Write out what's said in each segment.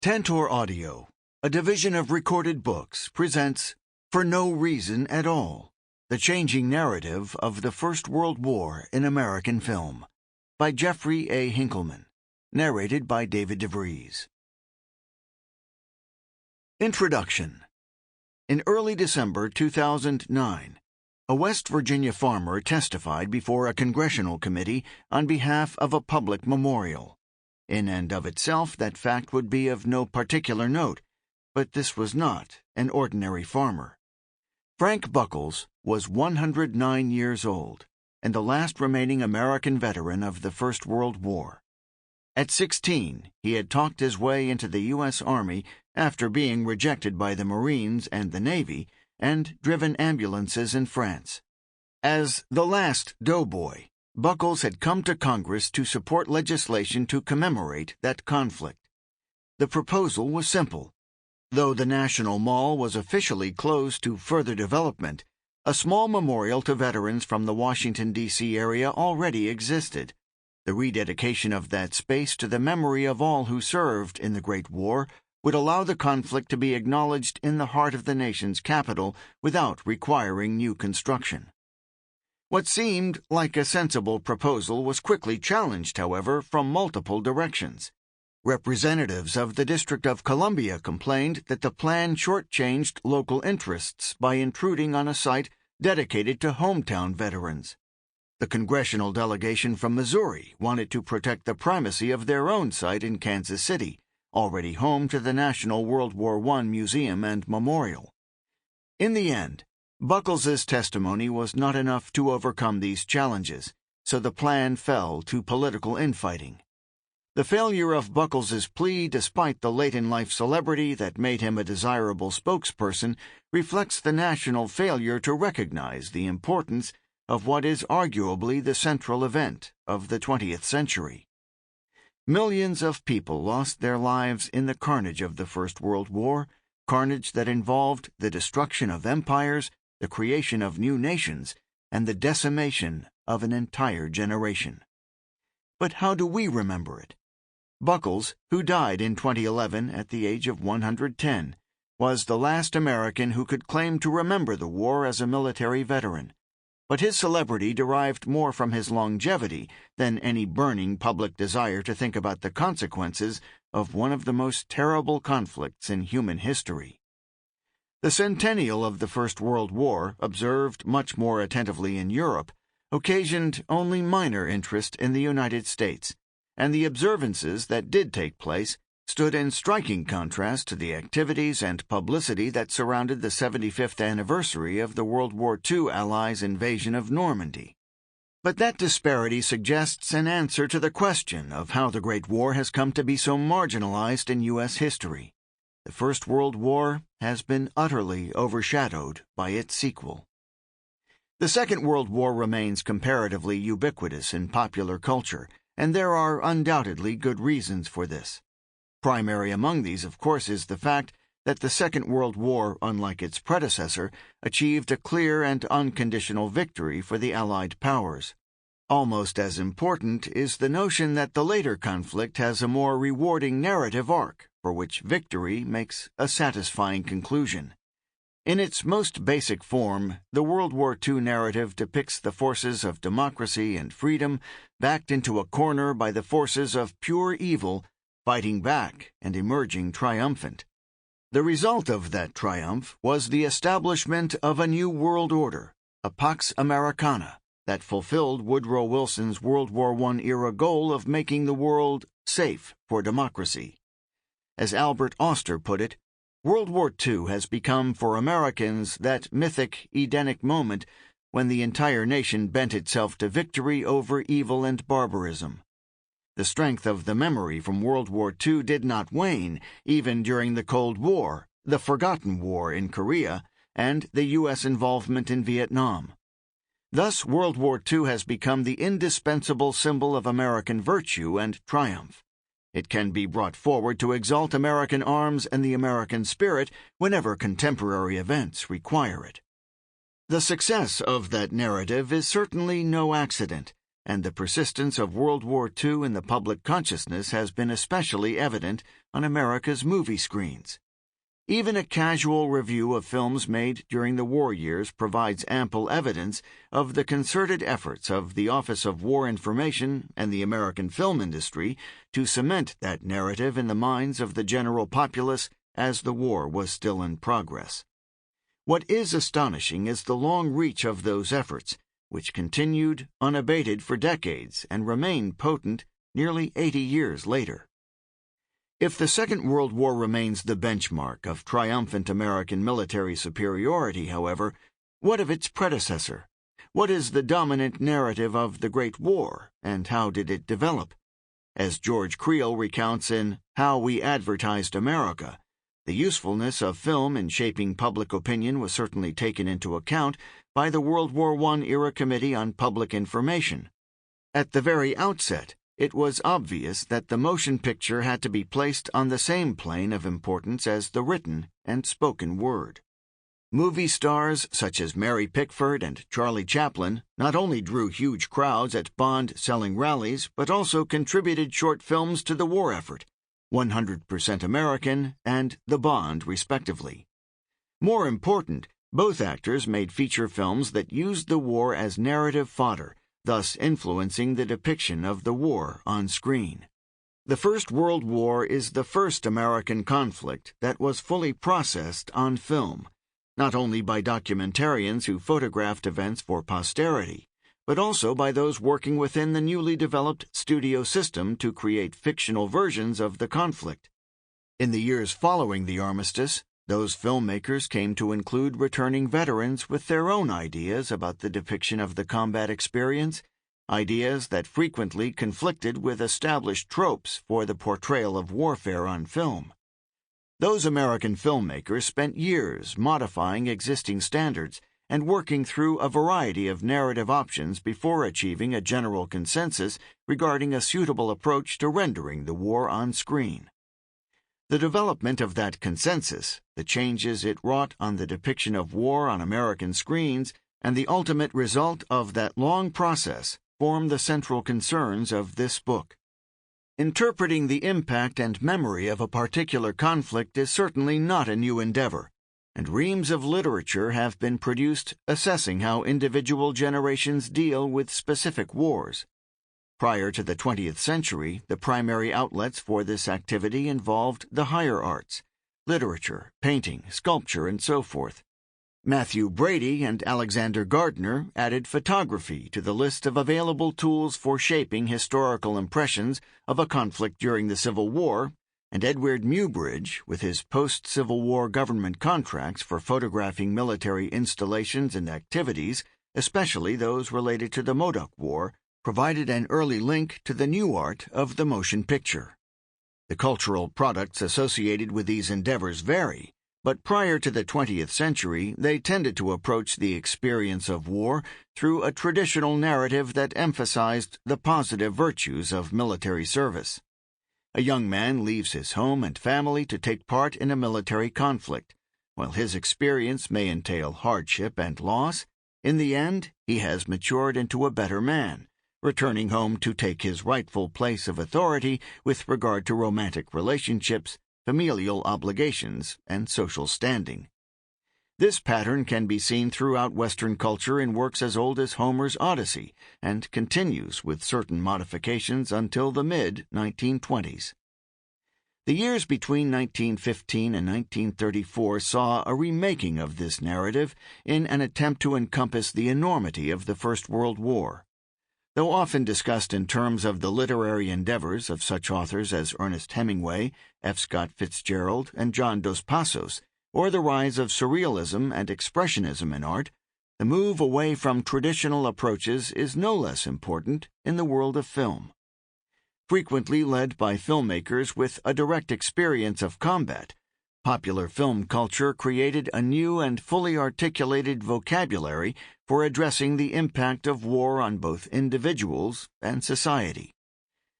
Tantor Audio, a division of Recorded Books, presents For No Reason at All, the changing narrative of the First World War in American film, by Jeffrey A. Hinkelman, narrated by David Vries. Introduction. In early December 2009, a West Virginia farmer testified before a congressional committee on behalf of a public memorial. In and of itself, that fact would be of no particular note, but this was not an ordinary farmer. Frank Buckles was 109 years old and the last remaining American veteran of the First World War. At 16, he had talked his way into the U.S. Army after being rejected by the Marines and the Navy and driven ambulances in France. As the last doughboy, Buckles had come to Congress to support legislation to commemorate that conflict. The proposal was simple. Though the National Mall was officially closed to further development, a small memorial to veterans from the Washington, D.C. area already existed. The rededication of that space to the memory of all who served in the Great War would allow the conflict to be acknowledged in the heart of the nation's capital without requiring new construction. What seemed like a sensible proposal was quickly challenged, however, from multiple directions. Representatives of the District of Columbia complained that the plan shortchanged local interests by intruding on a site dedicated to hometown veterans. The congressional delegation from Missouri wanted to protect the primacy of their own site in Kansas City, already home to the National World War I Museum and Memorial. In the end, Buckles's testimony was not enough to overcome these challenges, so the plan fell to political infighting. The failure of Buckles's plea, despite the late-in-life celebrity that made him a desirable spokesperson, reflects the national failure to recognize the importance of what is arguably the central event of the 20th century. Millions of people lost their lives in the carnage of the First World War, carnage that involved the destruction of empires, the creation of new nations, and the decimation of an entire generation. But how do we remember it? Buckles, who died in 2011 at the age of 110, was the last American who could claim to remember the war as a military veteran. But his celebrity derived more from his longevity than any burning public desire to think about the consequences of one of the most terrible conflicts in human history. The centennial of the First World War, observed much more attentively in Europe, occasioned only minor interest in the United States, and the observances that did take place stood in striking contrast to the activities and publicity that surrounded the 75th anniversary of the World War II Allies' invasion of Normandy. But that disparity suggests an answer to the question of how the Great War has come to be so marginalized in U.S. history. The First World War has been utterly overshadowed by its sequel. The Second World War remains comparatively ubiquitous in popular culture, and there are undoubtedly good reasons for this. Primary among these, of course, is the fact that the Second World War, unlike its predecessor, achieved a clear and unconditional victory for the Allied powers. Almost as important is the notion that the later conflict has a more rewarding narrative arc, for which victory makes a satisfying conclusion. In its most basic form, the World War II narrative depicts the forces of democracy and freedom backed into a corner by the forces of pure evil, fighting back and emerging triumphant. The result of that triumph was the establishment of a new world order, a Pax Americana, that fulfilled Woodrow Wilson's World War I-era goal of making the world safe for democracy. As Albert Auster put it, World War II has become for Americans that mythic, Edenic moment when the entire nation bent itself to victory over evil and barbarism. The strength of the memory from World War II did not wane, even during the Cold War, the Forgotten War in Korea, and the U.S. involvement in Vietnam. Thus, World War II has become the indispensable symbol of American virtue and triumph. It can be brought forward to exalt American arms and the American spirit whenever contemporary events require it. The success of that narrative is certainly no accident, and the persistence of World War II in the public consciousness has been especially evident on America's movie screens. Even a casual review of films made during the war years provides ample evidence of the concerted efforts of the Office of War Information and the American film industry to cement that narrative in the minds of the general populace as the war was still in progress. What is astonishing is the long reach of those efforts, which continued unabated for decades and remain potent nearly 80 years later. If the Second World War remains the benchmark of triumphant American military superiority, however, what of its predecessor? What is the dominant narrative of the Great War, and how did it develop? As George Creel recounts in How We Advertised America, the usefulness of film in shaping public opinion was certainly taken into account by the World War I-era Committee on Public Information. At the very outset, it was obvious that the motion picture had to be placed on the same plane of importance as the written and spoken word. Movie stars such as Mary Pickford and Charlie Chaplin not only drew huge crowds at bond-selling rallies, but also contributed short films to the war effort, 100% American and The Bond, respectively. More important, both actors made feature films that used the war as narrative fodder, thus influencing the depiction of the war on screen. The First World War is the first American conflict that was fully processed on film, not only by documentarians who photographed events for posterity, but also by those working within the newly developed studio system to create fictional versions of the conflict. In the years following the Armistice, those filmmakers came to include returning veterans with their own ideas about the depiction of the combat experience, ideas that frequently conflicted with established tropes for the portrayal of warfare on film. Those American filmmakers spent years modifying existing standards and working through a variety of narrative options before achieving a general consensus regarding a suitable approach to rendering the war on screen. The development of that consensus, the changes it wrought on the depiction of war on American screens, and the ultimate result of that long process form the central concerns of this book. Interpreting the impact and memory of a particular conflict is certainly not a new endeavor, and reams of literature have been produced assessing how individual generations deal with specific wars. Prior to the 20th century, the primary outlets for this activity involved the higher arts, literature, painting, sculpture, and so forth. Matthew Brady and Alexander Gardner added photography to the list of available tools for shaping historical impressions of a conflict during the Civil War, and Edward Muybridge, with his post-Civil War government contracts for photographing military installations and activities, especially those related to the Modoc War, provided an early link to the new art of the motion picture. The cultural products associated with these endeavors vary, but prior to the 20th century, they tended to approach the experience of war through a traditional narrative that emphasized the positive virtues of military service. A young man leaves his home and family to take part in a military conflict. While his experience may entail hardship and loss, in the end, he has matured into a better man, returning home to take his rightful place of authority with regard to romantic relationships, familial obligations, and social standing. This pattern can be seen throughout Western culture in works as old as Homer's Odyssey and continues with certain modifications until the mid-1920s. The years between 1915 and 1934 saw a remaking of this narrative in an attempt to encompass the enormity of the First World War. Though often discussed in terms of the literary endeavors of such authors as Ernest Hemingway, F. Scott Fitzgerald, and John Dos Passos, or the rise of surrealism and expressionism in art, the move away from traditional approaches is no less important in the world of film. Frequently led by filmmakers with a direct experience of combat, popular film culture created a new and fully articulated vocabulary for addressing the impact of war on both individuals and society.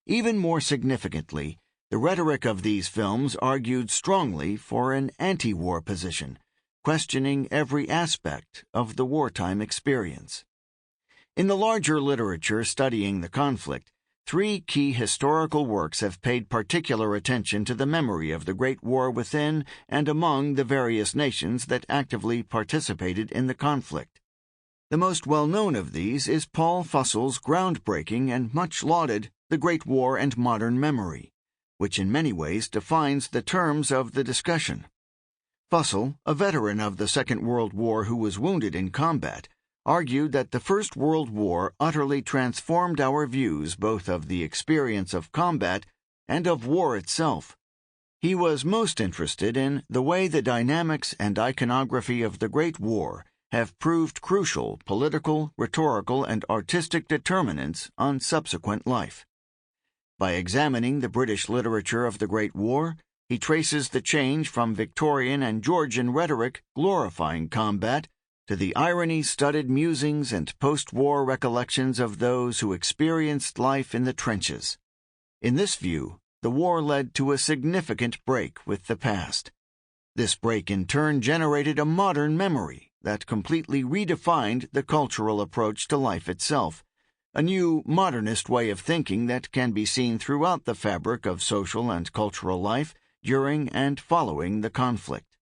Even more significantly, the rhetoric of these films argued strongly for an anti-war position, questioning every aspect of the wartime experience. In the larger literature studying the conflict, three key historical works have paid particular attention to the memory of the Great War within and among the various nations that actively participated in the conflict. The most well-known of these is Paul Fussell's groundbreaking and much lauded The Great War and Modern Memory, which in many ways defines the terms of the discussion. Fussell, a veteran of the Second World War who was wounded in combat, argued that the First World War utterly transformed our views both of the experience of combat and of war itself. He was most interested in the way the dynamics and iconography of the Great War have proved crucial political, rhetorical, and artistic determinants on subsequent life. By examining the British literature of the Great War, he traces the change from Victorian and Georgian rhetoric glorifying combat to the irony-studded musings and post-war recollections of those who experienced life in the trenches. In this view, the war led to a significant break with the past. This break in turn generated a modern memory that completely redefined the cultural approach to life itself, a new modernist way of thinking that can be seen throughout the fabric of social and cultural life during and following the conflict.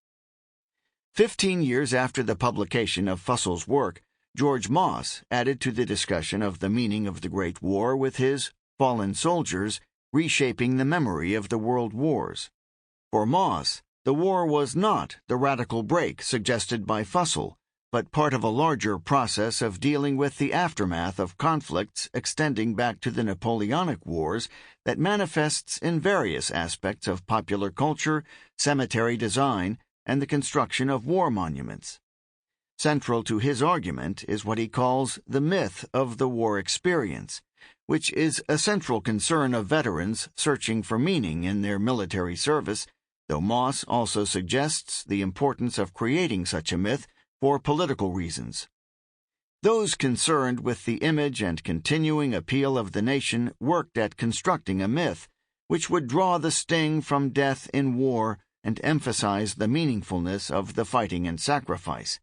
15 years after the publication of Fussell's work, George Moss added to the discussion of the meaning of the Great War with his Fallen Soldiers, Reshaping the Memory of the World Wars. For Moss, the war was not the radical break suggested by Fussell, but part of a larger process of dealing with the aftermath of conflicts extending back to the Napoleonic Wars that manifests in various aspects of popular culture, cemetery design, and the construction of war monuments. Central to his argument is what he calls the myth of the war experience, which is a central concern of veterans searching for meaning in their military service, though Moss also suggests the importance of creating such a myth for political reasons. Those concerned with the image and continuing appeal of the nation worked at constructing a myth which would draw the sting from death in war and emphasize the meaningfulness of the fighting and sacrifice.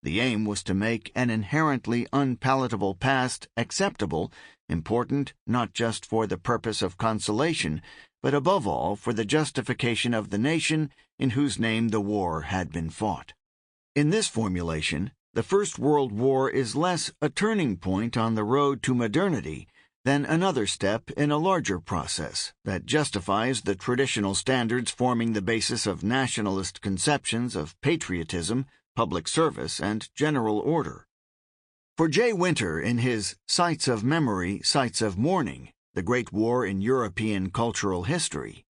The aim was to make an inherently unpalatable past acceptable, important not just for the purpose of consolation, but above all for the justification of the nation in whose name the war had been fought. In this formulation, the First World War is less a turning point on the road to modernity than another step in a larger process that justifies the traditional standards forming the basis of nationalist conceptions of patriotism, public service, and general order. For J. Winter, in his Sites of Memory, Sites of Mourning, The Great War in European Cultural History,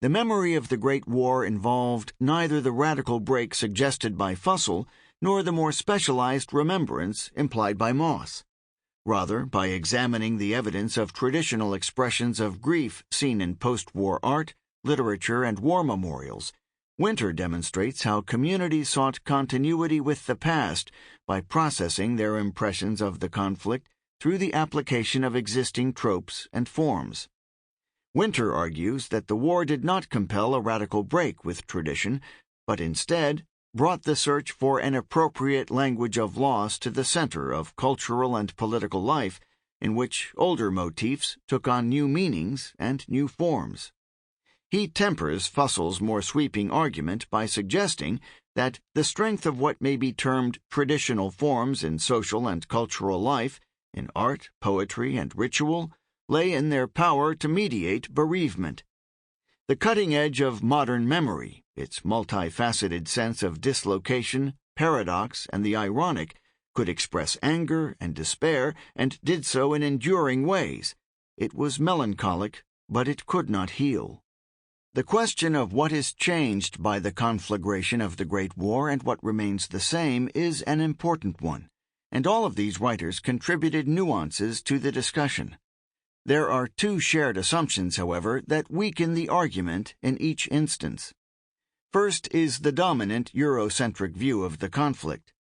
the memory of the Great War involved neither the radical break suggested by Fussell nor the more specialized remembrance implied by Moss. Rather, by examining the evidence of traditional expressions of grief seen in post-war art, literature, and war memorials, Winter demonstrates how communities sought continuity with the past by processing their impressions of the conflict through the application of existing tropes and forms. Winter argues that the war did not compel a radical break with tradition, but instead brought the search for an appropriate language of loss to the center of cultural and political life, in which older motifs took on new meanings and new forms. He tempers Fussell's more sweeping argument by suggesting that the strength of what may be termed traditional forms in social and cultural life, in art, poetry, and ritual, lay in their power to mediate bereavement. The cutting edge of modern memory, its multifaceted sense of dislocation, paradox, and the ironic, could express anger and despair, and did so in enduring ways. It was melancholic, but it could not heal. The question of what is changed by the conflagration of the Great War and what remains the same is an important one, and all of these writers contributed nuances to the discussion. There are two shared assumptions, however, that weaken the argument in each instance. First is the dominant Eurocentric view of the conflict.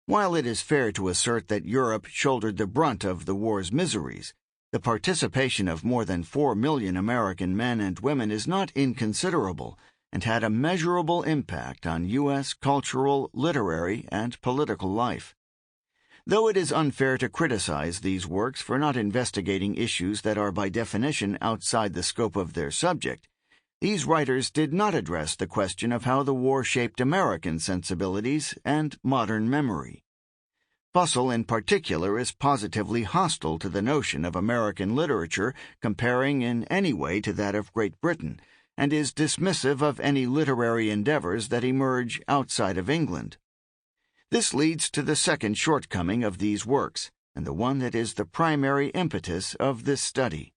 While it is fair to assert that Europe shouldered the brunt of the war's miseries, the participation of more than 4 million American men and women is not inconsiderable and had a measurable impact on U.S. cultural, literary, and political life. Though it is unfair to criticize these works for not investigating issues that are by definition outside the scope of their subject, these writers did not address the question of how the war shaped American sensibilities and modern memory. Fussell, in particular, is positively hostile to the notion of American literature comparing in any way to that of Great Britain, and is dismissive of any literary endeavors that emerge outside of England. This leads to the second shortcoming of these works, and the one that is the primary impetus of this study.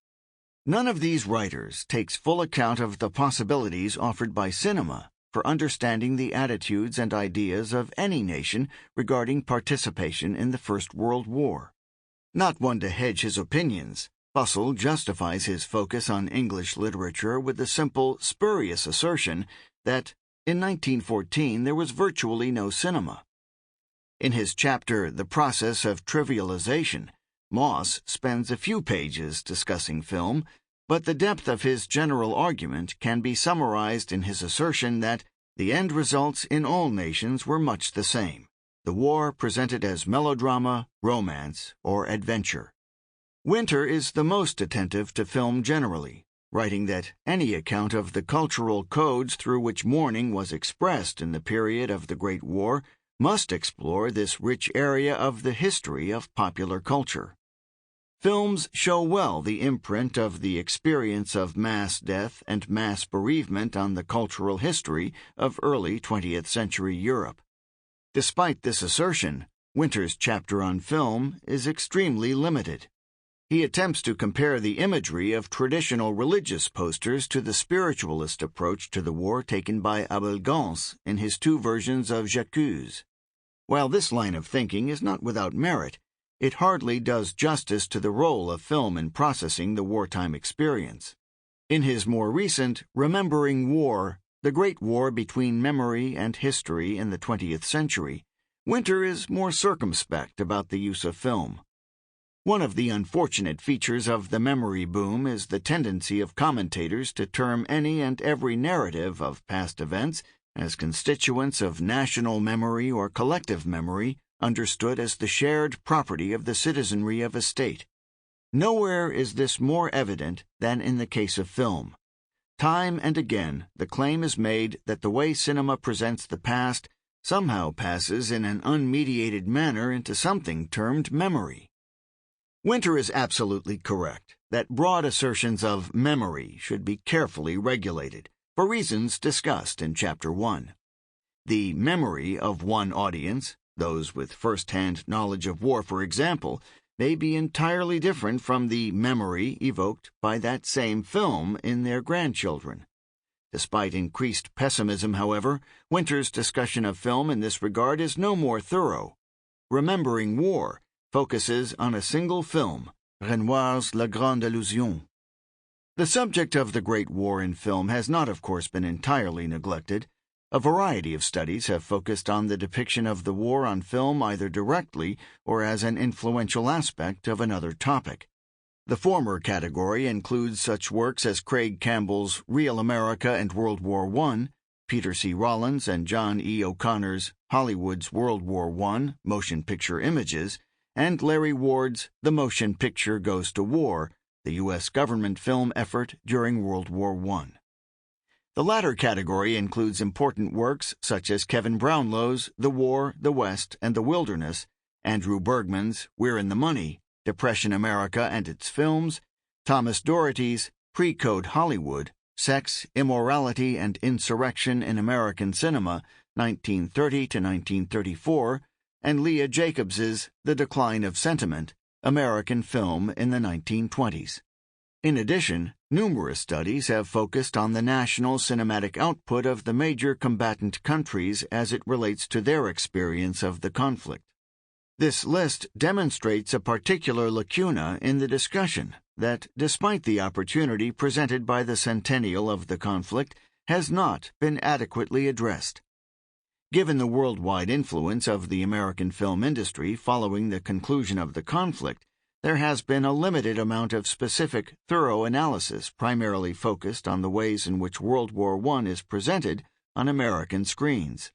None of these writers takes full account of the possibilities offered by cinema for understanding the attitudes and ideas of any nation regarding participation in the First World War. Not one to hedge his opinions, Fussell justifies his focus on English literature with the simple, spurious assertion that in 1914 there was virtually no cinema. In his chapter, The Process of Trivialization, Moss spends a few pages discussing film, but the depth of his general argument can be summarized in his assertion that the end results in all nations were much the same: the war presented as melodrama, romance, or adventure. Winter is the most attentive to film generally, writing that any account of the cultural codes through which mourning was expressed in the period of the Great War must explore this rich area of the history of popular culture. Films show well the imprint of the experience of mass death and mass bereavement on the cultural history of early 20th century Europe. Despite this assertion, Winter's chapter on film is extremely limited. He attempts to compare the imagery of traditional religious posters to the spiritualist approach to the war taken by Abel Gance in his two versions of J'accuse. While this line of thinking is not without merit, it hardly does justice to the role of film in processing the wartime experience. In his more recent Remembering War, the Great War Between Memory and History in the 20th Century, Winter is more circumspect about the use of film. One of the unfortunate features of the memory boom is the tendency of commentators to term any and every narrative of past events as constituents of national memory or collective memory, understood as the shared property of the citizenry of a state. Nowhere is this more evident than in the case of film. Time and again, the claim is made that the way cinema presents the past somehow passes in an unmediated manner into something termed memory. Winter is absolutely correct that broad assertions of memory should be carefully regulated, for reasons discussed in Chapter 1. The memory of one audience, those with first-hand knowledge of war, for example, may be entirely different from the memory evoked by that same film in their grandchildren. Despite increased pessimism, however, Winter's discussion of film in this regard is no more thorough. Remembering War focuses on a single film, Renoir's La Grande Illusion. The subject of the Great War in film has not, of course, been entirely neglected. A variety of studies have focused on the depiction of the war on film either directly or as an influential aspect of another topic. The former category includes such works as Craig Campbell's Real America and World War I, Peter C. Rollins and John E. O'Connor's Hollywood's World War I, Motion Picture Images, and Larry Ward's The Motion Picture Goes to War, the U.S. government film effort during World War I. The latter category includes important works such as Kevin Brownlow's The War, the West, and the Wilderness, Andrew Bergman's We're in the Money, Depression America and Its Films, Thomas Doherty's Pre-Code Hollywood, Sex, Immorality, and Insurrection in American Cinema, 1930 to 1934, and Leah Jacobs's The Decline of Sentiment, American Film in the 1920s. In addition, numerous studies have focused on the national cinematic output of the major combatant countries as it relates to their experience of the conflict. This list demonstrates a particular lacuna in the discussion that, despite the opportunity presented by the centennial of the conflict, has not been adequately addressed. Given the worldwide influence of the American film industry following the conclusion of the conflict, there has been a limited amount of specific, thorough analysis primarily focused on the ways in which World War I is presented on American screens.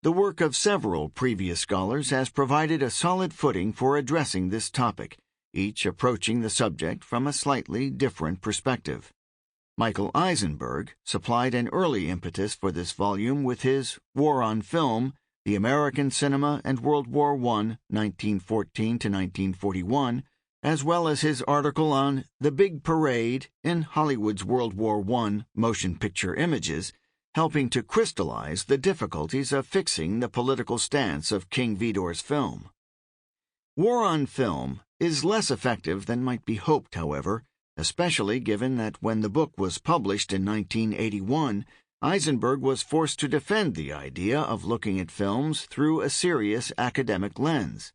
The work of several previous scholars has provided a solid footing for addressing this topic, each approaching the subject from a slightly different perspective. Michael Eisenberg supplied an early impetus for this volume with his War on Film, The American Cinema and World War I, 1914 to 1941, as well as his article on The Big Parade in Hollywood's World War I Motion Picture Images, helping to crystallize the difficulties of fixing the political stance of King Vidor's film. War on Film is less effective than might be hoped, however, especially given that when the book was published in 1981, Eisenberg was forced to defend the idea of looking at films through a serious academic lens.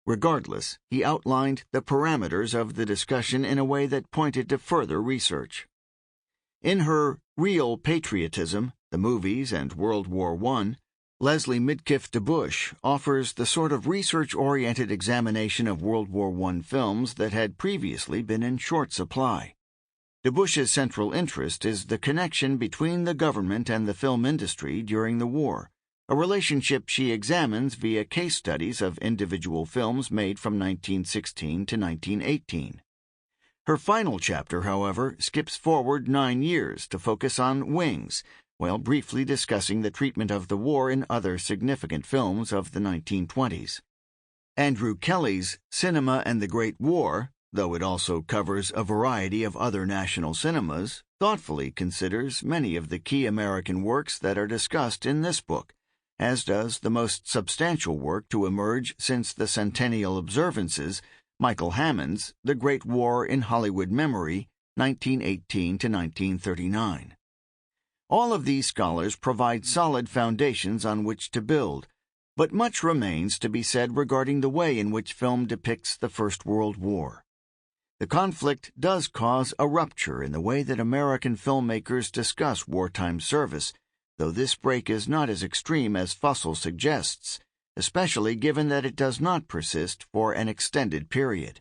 Regardless, he outlined the parameters of the discussion in a way that pointed to further research. In her Real Patriotism, The Movies and World War I, Leslie Midkiff DeBush offers the sort of research-oriented examination of World War I films that had previously been in short supply. DeBush's central interest is the connection between the government and the film industry during the war, a relationship she examines via case studies of individual films made from 1916 to 1918. Her final chapter, however, skips forward 9 years to focus on Wings, while briefly discussing the treatment of the war in other significant films of the 1920s. Andrew Kelly's Cinema and the Great War, though it also covers a variety of other national cinemas, thoughtfully considers many of the key American works that are discussed in this book, as does the most substantial work to emerge since the centennial observances, Michael Hammond's The Great War in Hollywood Memory, 1918 to 1939. All of these scholars provide solid foundations on which to build, but much remains to be said regarding the way in which film depicts the First World War. The conflict does cause a rupture in the way that American filmmakers discuss wartime service, though this break is not as extreme as Fussell suggests, especially given that it does not persist for an extended period.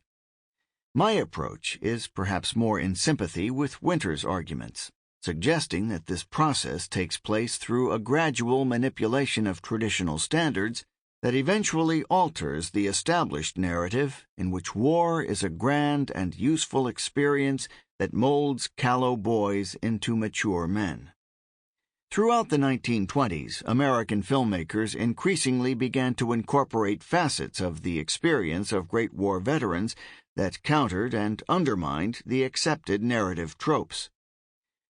My approach is perhaps more in sympathy with Winter's arguments, suggesting that this process takes place through a gradual manipulation of traditional standards that eventually alters the established narrative in which war is a grand and useful experience that molds callow boys into mature men. Throughout the 1920s, American filmmakers increasingly began to incorporate facets of the experience of Great War veterans that countered and undermined the accepted narrative tropes.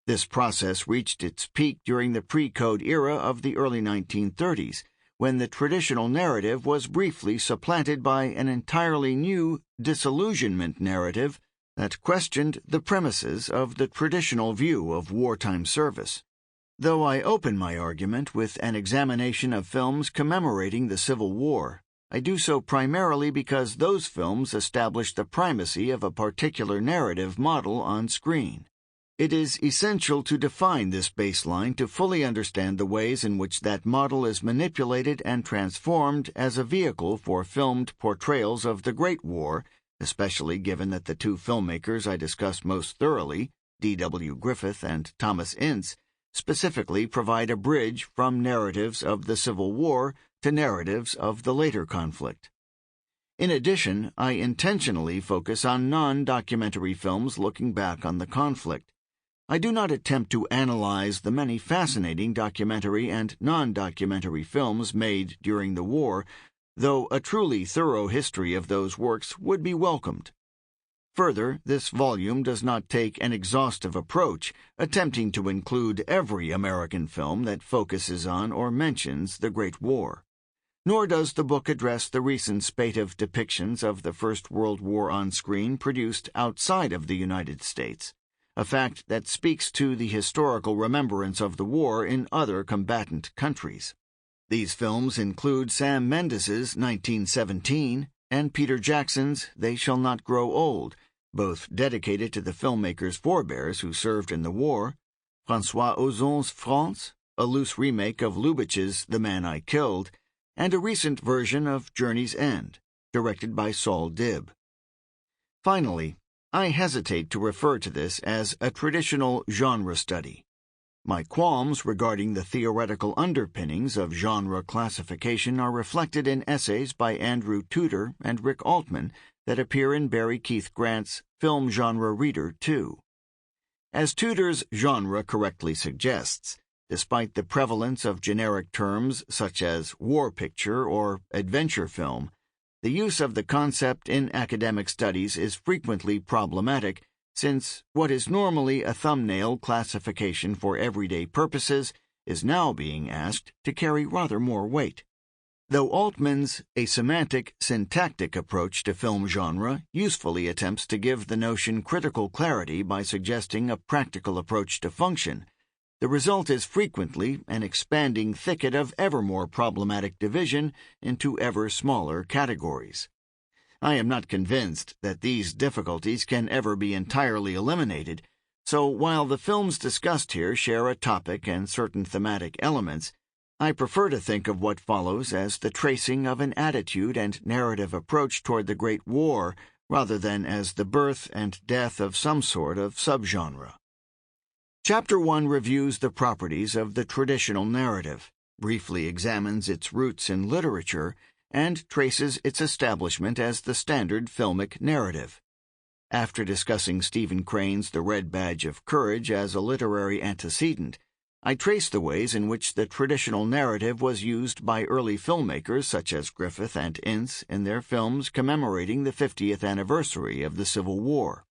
This process reached its peak during the pre-code era of the early 1930s, when the traditional narrative was briefly supplanted by an entirely new disillusionment narrative that questioned the premises of the traditional view of wartime service. Though I open my argument with an examination of films commemorating the Civil War, I do so primarily because those films establish the primacy of a particular narrative model on screen. It is essential to define this baseline to fully understand the ways in which that model is manipulated and transformed as a vehicle for filmed portrayals of the Great War, especially given that the two filmmakers I discuss most thoroughly, D.W. Griffith and Thomas Ince, specifically provide a bridge from narratives of the Civil War to narratives of the later conflict. In addition, I intentionally focus on non-documentary films looking back on the conflict. I do not attempt to analyze the many fascinating documentary and non-documentary films made during the war, though a truly thorough history of those works would be welcomed. Further, this volume does not take an exhaustive approach, attempting to include every American film that focuses on or mentions the Great War. Nor does the book address the recent spate of depictions of the First World War on screen produced outside of the United States, a fact that speaks to the historical remembrance of the war in other combatant countries. These films include Sam Mendes's 1917 and Peter Jackson's They Shall Not Grow Old, both dedicated to the filmmakers' forebears who served in the war, François Ozon's France, a loose remake of Lubitsch's The Man I Killed, and a recent version of Journey's End, directed by Saul Dibb. Finally, I hesitate to refer to this as a traditional genre study. My qualms regarding the theoretical underpinnings of genre classification are reflected in essays by Andrew Tudor and Rick Altman that appear in Barry Keith Grant's Film Genre Reader 2. As Tudor's genre correctly suggests, despite the prevalence of generic terms such as war picture or adventure film, the use of the concept in academic studies is frequently problematic, since what is normally a thumbnail classification for everyday purposes is now being asked to carry rather more weight. Though Altman's asemantic, syntactic approach to film genre usefully attempts to give the notion critical clarity by suggesting a practical approach to function, the result is frequently an expanding thicket of ever more problematic division into ever smaller categories. I am not convinced that these difficulties can ever be entirely eliminated, so while the films discussed here share a topic and certain thematic elements, I prefer to think of what follows as the tracing of an attitude and narrative approach toward the Great War rather than as the birth and death of some sort of subgenre. Chapter 1 reviews the properties of the traditional narrative, briefly examines its roots in literature, and traces its establishment as the standard filmic narrative. After discussing Stephen Crane's The Red Badge of Courage as a literary antecedent, I trace the ways in which the traditional narrative was used by early filmmakers such as Griffith and Ince in their films commemorating the 50th anniversary of the Civil War.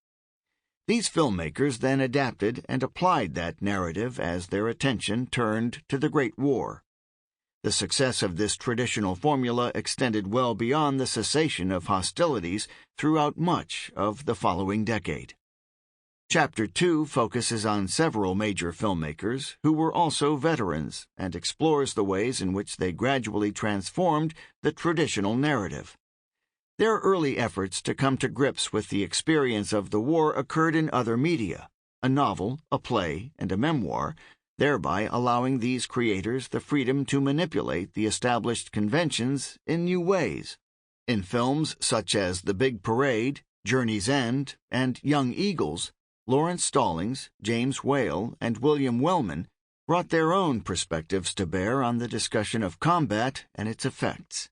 These filmmakers then adapted and applied that narrative as their attention turned to the Great War. The success of this traditional formula extended well beyond the cessation of hostilities throughout much of the following decade. Chapter 2 focuses on several major filmmakers who were also veterans and explores the ways in which they gradually transformed the traditional narrative. Their early efforts to come to grips with the experience of the war occurred in other media, a novel, a play, and a memoir, thereby allowing these creators the freedom to manipulate the established conventions in new ways. In films such as The Big Parade, Journey's End, and Young Eagles, Lawrence Stallings, James Whale, and William Wellman brought their own perspectives to bear on the discussion of combat and its effects.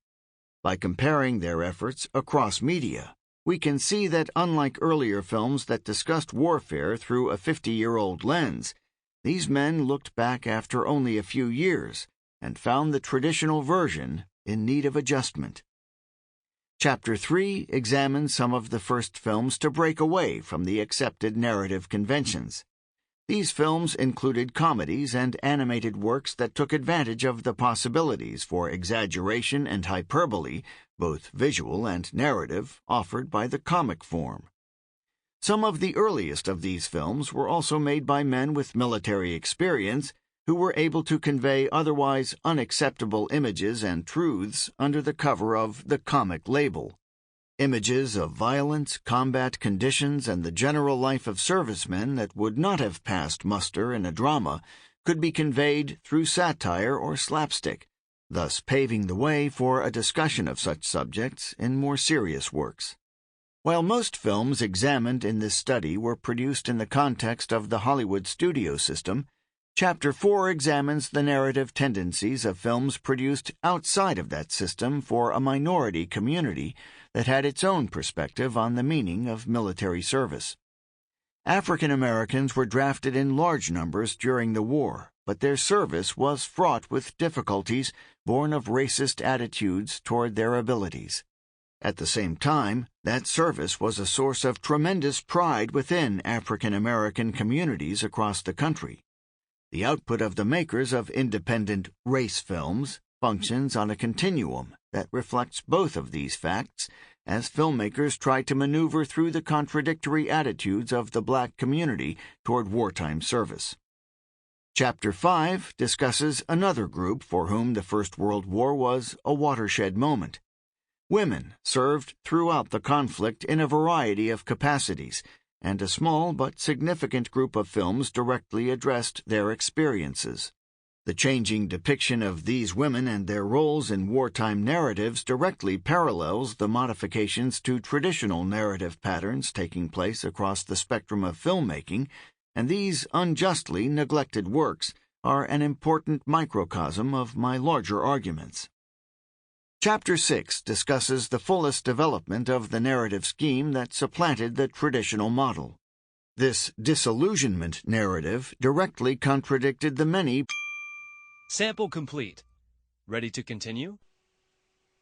By comparing their efforts across media, we can see that unlike earlier films that discussed warfare through a 50-year-old lens, these men looked back after only a few years and found the traditional version in need of adjustment. Chapter 3 examines some of the first films to break away from the accepted narrative conventions. These films included comedies and animated works that took advantage of the possibilities for exaggeration and hyperbole, both visual and narrative, offered by the comic form. Some of the earliest of these films were also made by men with military experience who were able to convey otherwise unacceptable images and truths under the cover of the comic label. Images of violence, combat conditions, and the general life of servicemen that would not have passed muster in a drama could be conveyed through satire or slapstick, thus paving the way for a discussion of such subjects in more serious works. While most films examined in this study were produced in the context of the Hollywood studio system, Chapter 4 examines the narrative tendencies of films produced outside of that system for a minority community that had its own perspective on the meaning of military service. African Americans were drafted in large numbers during the war, but their service was fraught with difficulties born of racist attitudes toward their abilities. At the same time, that service was a source of tremendous pride within African American communities across the country. The output of the makers of independent race films functions on a continuum that reflects both of these facts as filmmakers try to maneuver through the contradictory attitudes of the black community toward wartime service. Chapter 5 discusses another group for whom the First World War was a watershed moment. Women served throughout the conflict in a variety of capacities, and a small but significant group of films directly addressed their experiences. The changing depiction of these women and their roles in wartime narratives directly parallels the modifications to traditional narrative patterns taking place across the spectrum of filmmaking and these unjustly neglected works are an important microcosm of my larger arguments. Chapter 6 discusses the fullest development of the narrative scheme that supplanted the traditional model. This disillusionment narrative directly contradicted the many. Sample complete. Ready to continue?